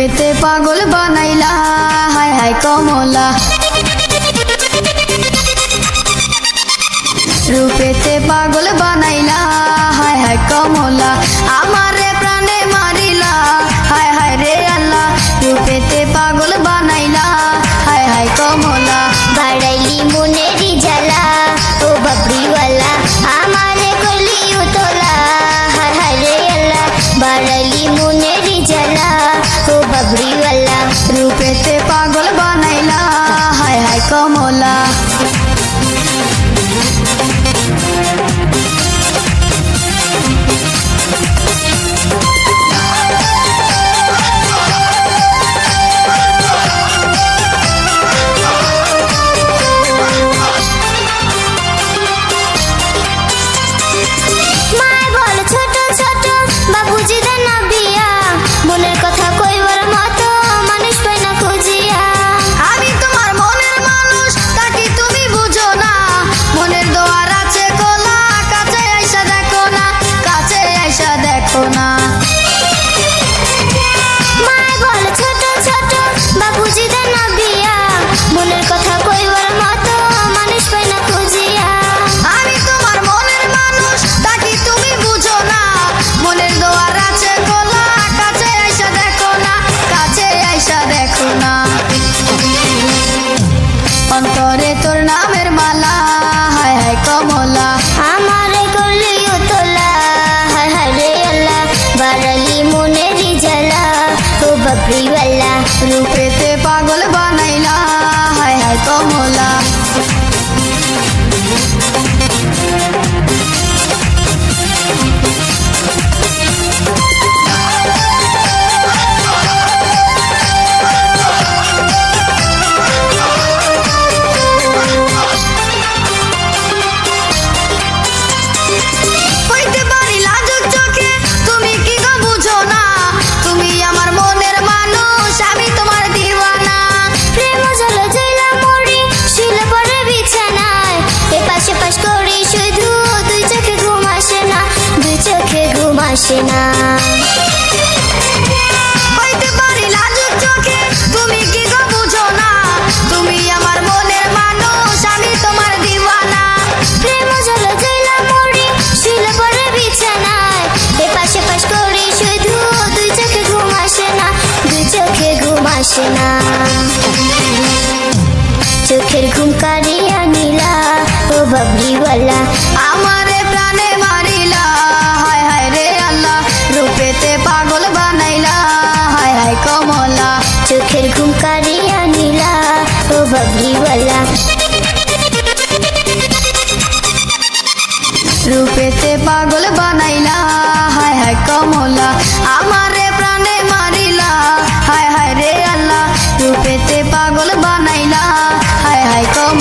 রূপেতে পাগল বানাইলা হায় হায় কমলা, রূপেতে পাগল বানাইলা হায় হায় কমলা, আমারে প্রাণে মারিলা হায় হায় রে আল্লাহ, রূপেতে পাগল বানাইলা হায় হায় কমলা। বাড়াইলি মনেরি জ্বালা ও বাবরিওয়ালা, আমারে কলি উতলা হায় হায় রে আল্লাহ, বাড়াইলি মনেরি জ্বালা ও বাবরিওয়ালা, রূপেতে পাগল বানাইলা হায় হায় কমলা। মায় বল ছোট ছোট বাবুজি দেন না বিয়া, মনের কথা কইবার মতো মানুষ পাই না খুঁজিয়া। আমি তোমার মনের মানুষ তাকে তুমি বুঝো না, মনের দোয়ার আছে খোলা, কাছে আইসা দেখো না, কাছে আইসা দেখো না। মায় বল ছোট ছোট বাবুজি দেন না বিয়া, মনের কথা কইবার মতো মানুষ পাই না খুঁজিয়া। আমি তোমার মনের মানুষ তাকে তুমি বুঝো না, মনের দোয়ার আছে খোলা, কাছে আইসা দেখো না, কাছে আইসা দেখো না। অন্তরে তোর নামের মালা হায় হায় কমলা, আমারে করলি উতলা হায় হায় রে আল্লাহ, বাড়ালি মনেরি জ্বালা ও বাবরিওয়ালা, রূপেতে পাগল বানাইলা হায় হায় কমলা। হইতে পারি লাজুক চোখে, তুমি কি গো বুঝো না, তুমি আমার মনের মানুষ, আমি তোমার দিওয়ানা। প্রেম জলে জইলা মরি শুলে পড়ে বিছানায়, এ পাশে পাশ করি শুধু দুই চোখে ঘুম আসে না, দুই চোখে ঘুম আসে না। হইতে পারি লাজুক চোখে, তুমি কি গো বুঝো না, তুমি আমার মনের মানুষ, আমি তোমার দিওয়ানা। প্রেম জলে জইলা মরি শুলে পড়ে বিছানায়, এ পাশে পাশ করি শুধু দুই চোখে ঘুম আসে না, দুই চোখে ঘুম আসে না। চোখের ঘুম কারিয়া নিলা ও বাবরিওয়ালা, আমারে প্রাণে মারিলা হায় হায় রে আল্লাহ, রূপেতে পাগল বানাইলা হায় হায় কমলা। চোখের ঘুম কারিয়া নিলা ও বাবরিওয়ালা, রূপেতে পাগল বানাইলা হায় হায় কমলা, আমারে প্রাণে মারিলা হায় হায় রে আল্লাহ, রূপেতে পাগল বানাইলা হায় হায় কমলা।